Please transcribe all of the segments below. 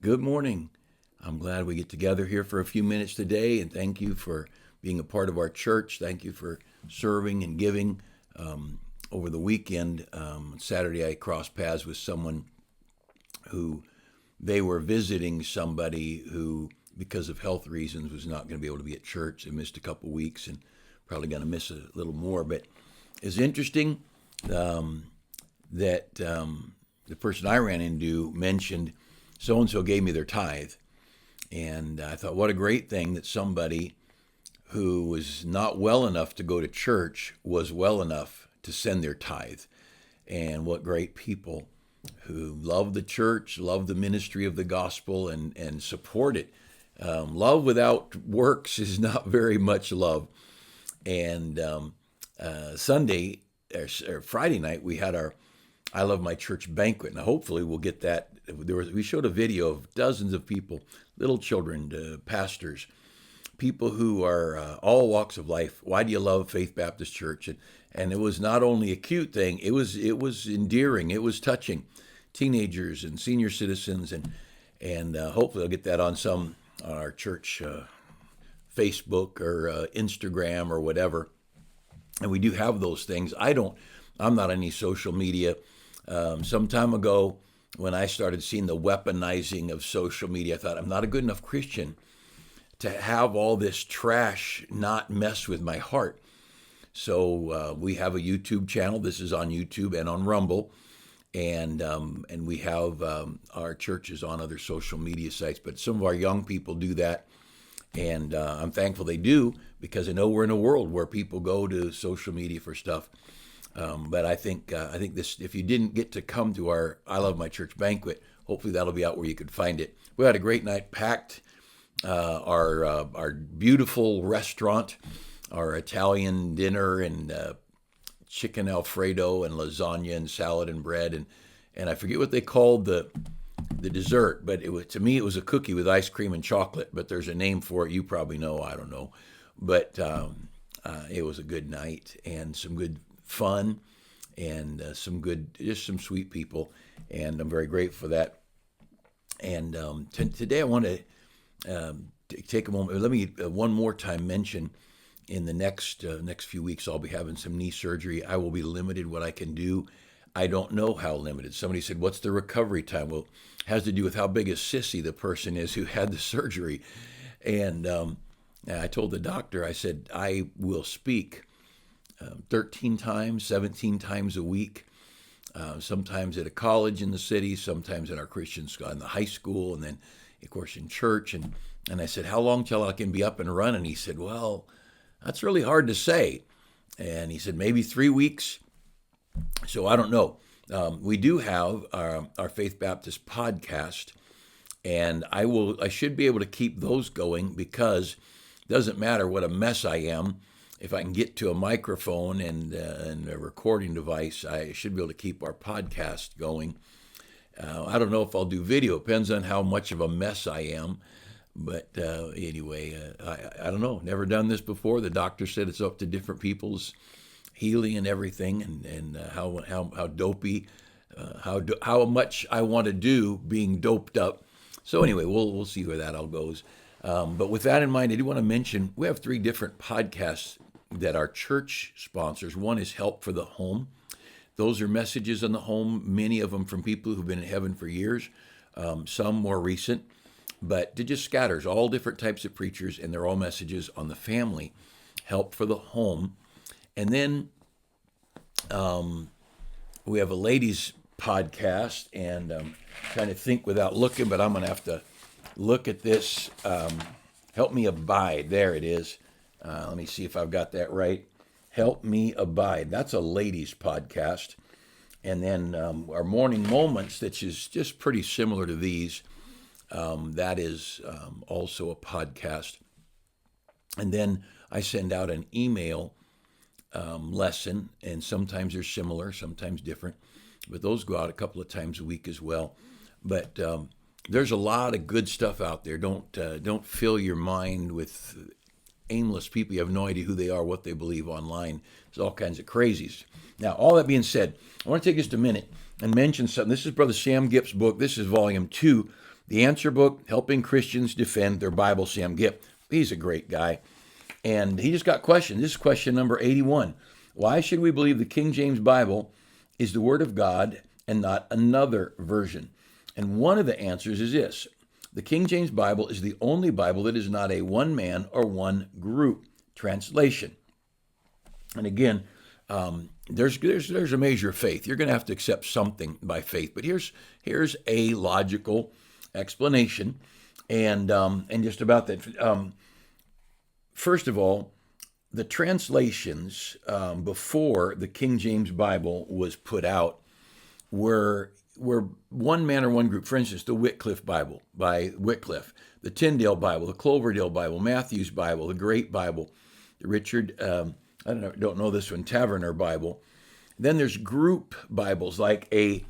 Good morning. I'm glad we get together here for a few minutes today, and thank you for being a part of our church. Thank you for serving and giving. Over the weekend, Saturday, I crossed paths with someone who they were visiting somebody who, because of health reasons, was not going to be able to be at church. They missed a couple weeks and probably going to miss a little more. But it's interesting that the person I ran into mentioned so and so gave me their tithe. And I thought, what a great thing that somebody who was not well enough to go to church was well enough to send their tithe. And what great people who love the church, love the ministry of the gospel, and support it. Love without works is not very much love. And Sunday or Friday night, we had our I Love My Church banquet. Now, hopefully, we'll get that. We showed a video of dozens of people, little children, pastors, people who are all walks of life. Why do you love Faith Baptist Church? And it was not only a cute thing; it was endearing. It was touching. Teenagers and senior citizens, and hopefully, I'll get that on our church Facebook or Instagram or whatever. And we do have those things. I'm not on any social media. Some time ago, when I started seeing the weaponizing of social media, I thought, I'm not a good enough Christian to have all this trash not mess with my heart. So we have a YouTube channel. This is on YouTube and on Rumble. And we have our churches on other social media sites. But some of our young people do that. And I'm thankful they do, because I know we're in a world where people go to social media for stuff. But I think this. If you didn't get to come to our I Love My Church banquet, hopefully that'll be out where you could find it. We had a great night, packed our beautiful restaurant, our Italian dinner, and chicken Alfredo and lasagna and salad and bread, and I forget what they called the dessert, but to me it was a cookie with ice cream and chocolate. But there's a name for it. You probably know. I don't know, but it was a good night and some good fun and just some sweet people, and I'm very grateful for that. And today I want to take a moment. Let me one more time mention in the next few weeks I'll be having some knee surgery. I will be limited what I can do. I don't know how limited. Somebody said, "What's the recovery time?" Well, it has to do with how big a sissy the person is who had the surgery. And I told the doctor, I said, I will speak 13 times, 17 times a week, sometimes at a college in the city, sometimes in our Christian school, in the high school, and then, of course, in church. And I said, how long till I can be up and running? He said, well, that's really hard to say. And he said, maybe 3 weeks. So I don't know. We do have our Faith Baptist podcast, and I should be able to keep those going, because it doesn't matter what a mess I am. If I can get to a microphone and a recording device, I should be able to keep our podcast going. I don't know if I'll do video. It depends on how much of a mess I am. But anyway, I don't know. Never done this before. The doctor said it's up to different people's healing and everything, and how dopey, how much I want to do being doped up. So anyway, we'll see where that all goes. But with that in mind, I do want to mention we have 3 different podcasts that our church sponsors. One is Help for the Home. Those are messages on the home, many of them from people who've been in heaven for years, some more recent, but it just scatters all different types of preachers, and they're all messages on the family. Help for the Home. And then we have a ladies podcast, and trying to think without looking, but I'm going to have to look at this. Help Me Abide. There it is. Let me see if I've got that right. Help Me Abide. That's a ladies podcast. And then our Morning Moments, which is just pretty similar to these, that is also a podcast. And then I send out an email lesson, and sometimes they're similar, sometimes different, but those go out a couple of times a week as well. But there's a lot of good stuff out there. Don't fill your mind with aimless people. You have no idea who they are, what they believe online. There's all kinds of crazies. Now, all that being said, I want to take just a minute and mention something. This is Brother Sam Gipp's book. This is volume 2, The Answer Book, Helping Christians Defend Their Bible. Sam Gipp, he's a great guy. And he just got questioned. This is question number 81. Why should we believe the King James Bible is the Word of God and not another version? And one of the answers is this. The King James Bible is the only Bible that is not a one-man or one-group translation. And again, there's a measure of faith. You're going to have to accept something by faith. But here's a logical explanation, and just about that. First of all, the translations before the King James Bible was put out were one man or one group. For instance, the Wycliffe Bible by Wycliffe, the Tyndale Bible, the Cloverdale Bible, Matthew's Bible, the Great Bible, the Richard, I don't know this one, Taverner Bible. Then there's group Bibles like a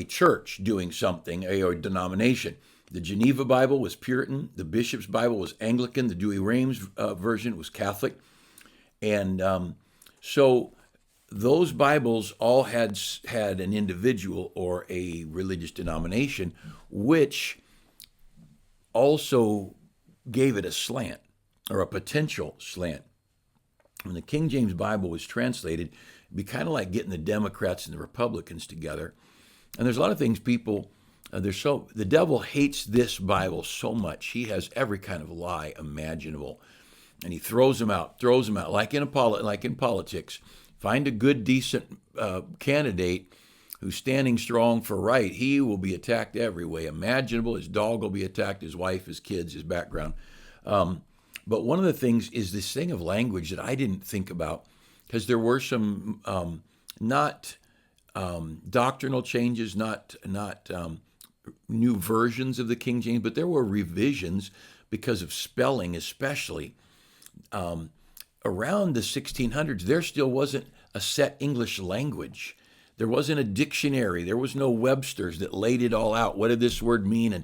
church doing something, a denomination. The Geneva Bible was Puritan. The Bishop's Bible was Anglican. The Douay-Rheims version was Catholic. And so those Bibles all had an individual or a religious denomination, which also gave it a slant or a potential slant. When the King James Bible was translated, it'd be kind of like getting the Democrats and the Republicans together. And there's a lot of things people, the devil hates this Bible so much. He has every kind of lie imaginable. And he throws them out, like in politics. Find a good, decent candidate who's standing strong for right. He will be attacked every way imaginable. His dog will be attacked, his wife, his kids, his background. But one of the things is this thing of language that I didn't think about, because there were some not doctrinal changes, not new versions of the King James, but there were revisions because of spelling, especially. Around the 1600s, there still wasn't a set English language. There wasn't a dictionary. There was no Webster's that laid it all out. What did this word mean?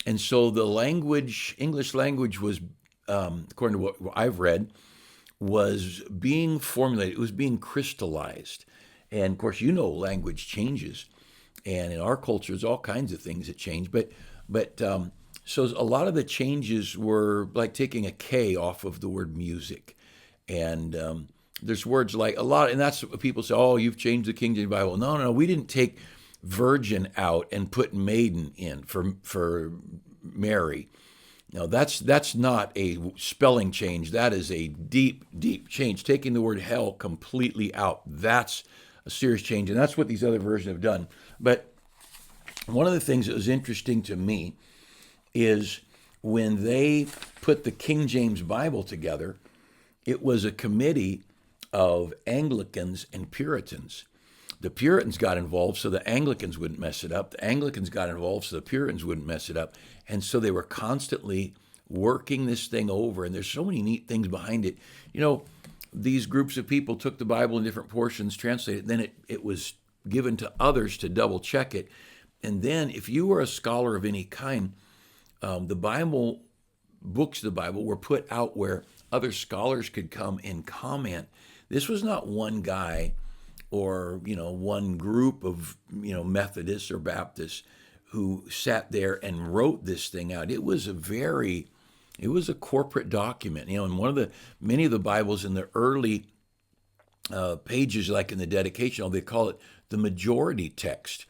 And so the language, English language was, according to what I've read, was being formulated. It was being crystallized. And of course, language changes. And in our culture, there's all kinds of things that change. But so a lot of the changes were like taking a K off of the word music. And there's words like a lot, and that's what people say, oh, you've changed the King James Bible. No, we didn't take virgin out and put maiden in for Mary. No, that's not a spelling change. That is a deep, deep change. Taking the word hell completely out. That's a serious change, and that's what these other versions have done. But one of the things that was interesting to me is when they put the King James Bible together, it was a committee of Anglicans and Puritans. The Puritans got involved so the Anglicans wouldn't mess it up. The Anglicans got involved so the Puritans wouldn't mess it up. And so they were constantly working this thing over. And there's so many neat things behind it. These groups of people took the Bible in different portions, translated it, then it was given to others to double check it. And then if you were a scholar of any kind, the Bible, books of the Bible were put out where other scholars could come and comment. This was not one guy or, one group of, Methodists or Baptists who sat there and wrote this thing out. It was a corporate document, and many of the Bibles in the early pages, like in the dedication, they call it the majority text,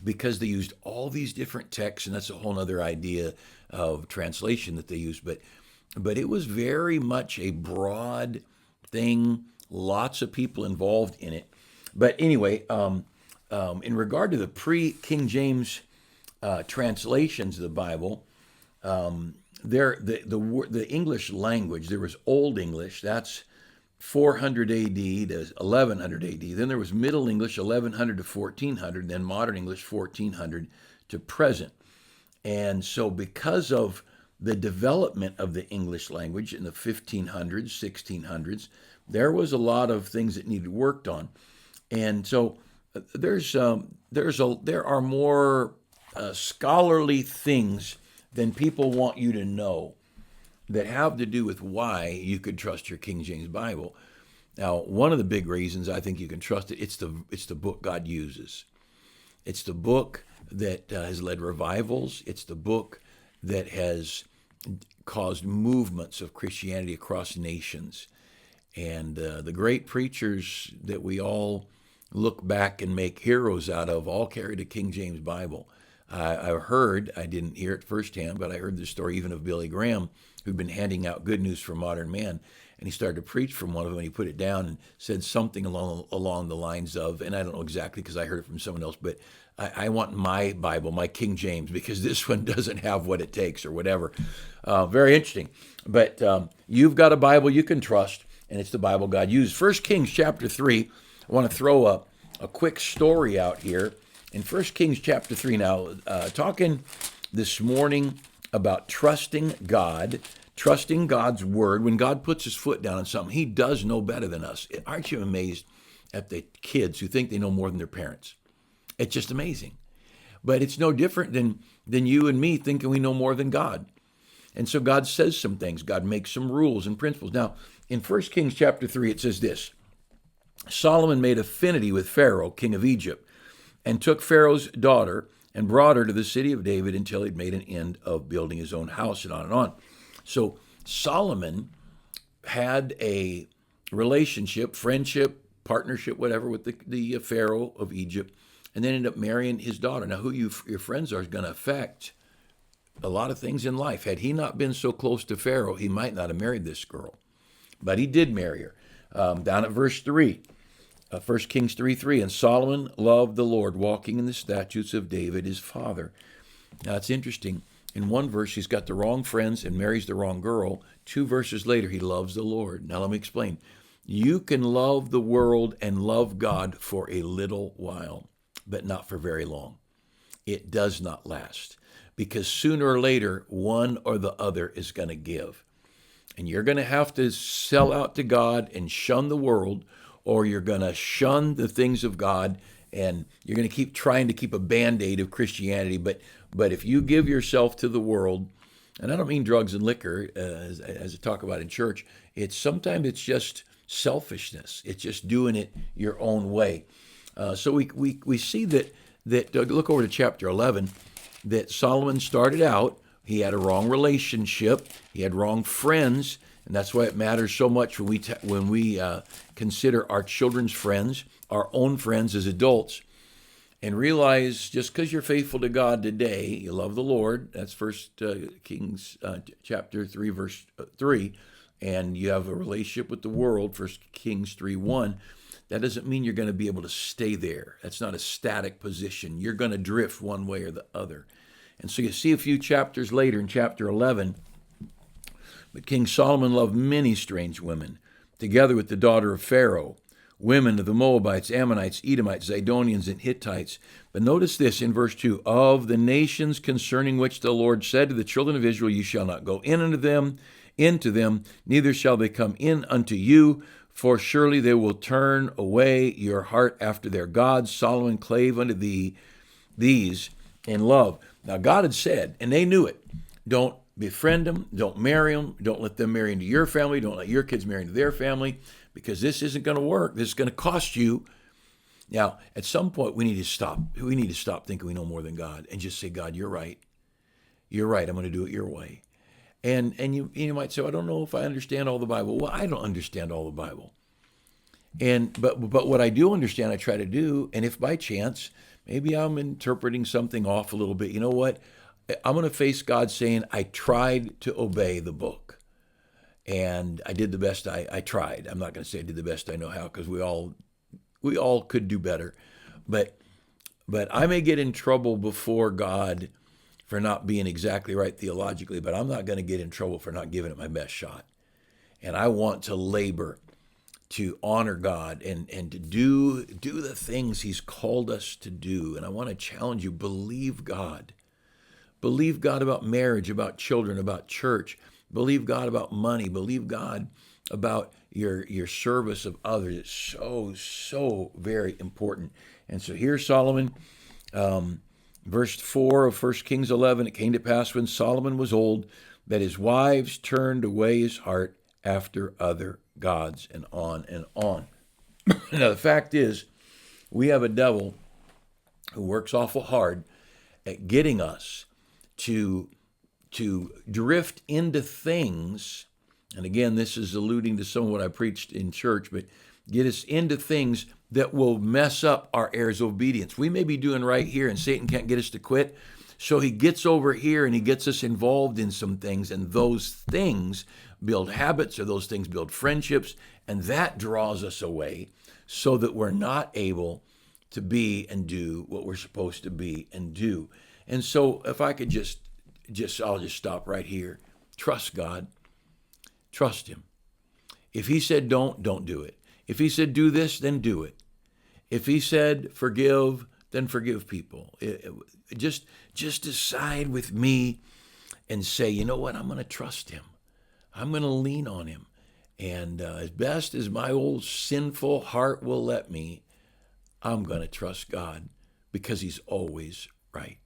because they used all these different texts, and that's a whole other idea of translation that they used. But it was very much a broad thing, lots of people involved in it. But anyway, in regard to the pre-King James translations of the Bible, the English language, there was Old English, that's 400 AD to 1100 AD. Then there was Middle English, 1100 to 1400, then Modern English, 1400 to present. And so because of the development of the English language in the 1500s, 1600s, there was a lot of things that needed worked on. And so there are more scholarly things than people want you to know that have to do with why you could trust your King James Bible. Now, one of the big reasons I think you can trust it, it's the book God uses. It's the book that has led revivals. It's the book that has caused movements of Christianity across nations. And the great preachers that we all look back and make heroes out of all carried a King James Bible. I heard, I didn't hear it firsthand, but I heard the story even of Billy Graham, who'd been handing out good news for modern man. And he started to preach from one of them, and he put it down and said something along the lines of, and I don't know exactly because I heard it from someone else, but I want my Bible, my King James, because this one doesn't have what it takes or whatever. Very interesting. But you've got a Bible you can trust, and it's the Bible God used. 1 Kings chapter 3, I want to throw a quick story out here. In 1 Kings chapter 3 now, talking this morning about trusting God, trusting God's word. When God puts his foot down on something, he does know better than us. Aren't you amazed at the kids who think they know more than their parents? It's just amazing. But it's no different than you and me thinking we know more than God. And so God says some things. God makes some rules and principles. Now, in 1 Kings chapter 3, it says this: Solomon made affinity with Pharaoh, king of Egypt, and took Pharaoh's daughter and brought her to the city of David until he'd made an end of building his own house, and on and on. So Solomon had a relationship, friendship, partnership, whatever, with the Pharaoh of Egypt, and then ended up marrying his daughter. Now, who your friends are is going to affect a lot of things in life. Had he not been so close to Pharaoh, he might not have married this girl. But he did marry her. Down at verse 3, 1 Kings 3:3, and Solomon loved the Lord, walking in the statutes of David, his father. Now, it's interesting. In one verse, he's got the wrong friends and marries the wrong girl. 2 verses later, he loves the Lord. Now, let me explain. You can love the world and love God for a little while, but not for very long. It does not last, because sooner or later, one or the other is going to give. And you're going to have to sell out to God and shun the world, or you're going to shun the things of God, and you're going to keep trying to keep a Band-Aid of Christianity. But if you give yourself to the world, and I don't mean drugs and liquor, as I talk about in church, sometimes it's just selfishness. It's just doing it your own way. So we see that look over to chapter 11, that Solomon started out, he had a wrong relationship, he had wrong friends, and that's why it matters so much when we consider our children's friends, our own friends as adults, and realize just because you're faithful to God today, you love the Lord, that's 1 Kings chapter 3, verse 3, and you have a relationship with the world, 1 Kings 3:1, that doesn't mean you're going to be able to stay there. That's not a static position. You're going to drift one way or the other. And so you see a few chapters later in chapter 11, but King Solomon loved many strange women, together with the daughter of Pharaoh, women of the Moabites, Ammonites, Edomites, Zidonians, and Hittites. But notice this in verse 2, of the nations concerning which the Lord said to the children of Israel, you shall not go in into them, neither shall they come in unto you, for surely they will turn away your heart after their gods. Solomon clave unto these in love. Now God had said, and they knew it, don't befriend them, don't marry them, don't let them marry into your family, don't let your kids marry into their family, because this isn't going to work. This is going to cost you. Now, at some point, we need to stop. We need to stop thinking we know more than God and just say, God, you're right. You're right. I'm going to do it your way. And you might say, I don't know if I understand all the Bible. Well, I don't understand all the Bible. But what I do understand, I try to do. And if by chance, maybe I'm interpreting something off a little bit, you know what? I'm going to face God saying, I tried to obey the book. And I did the best I tried. I'm not going to say I did the best I know how, because we all could do better. But I may get in trouble before God for not being exactly right theologically, but I'm not going to get in trouble for not giving it my best shot. And I want to labor to honor God and to do the things he's called us to do. And I want to challenge you, believe God. Believe God about marriage, about children, about church. Believe God about money. Believe God about your service of others. It's so very important. And so here's Solomon, verse 4 of 1 Kings 11. It came to pass when Solomon was old that his wives turned away his heart after other gods, and on and on. Now, the fact is, we have a devil who works awful hard at getting us to drift into things. And again, this is alluding to some of what I preached in church, but get us into things that will mess up our heirs of obedience. We may be doing right here and Satan can't get us to quit. So he gets over here and he gets us involved in some things, and those things build habits, or those things build friendships, and that draws us away so that we're not able to be and do what we're supposed to be and do. And so if I could I'll just stop right here. Trust God. Trust him. If he said don't do it. If he said do this, then do it. If he said forgive, then forgive people. Just decide with me and say, you know what, I'm going to trust him. I'm going to lean on him. And as best as my old sinful heart will let me, I'm going to trust God because he's always right.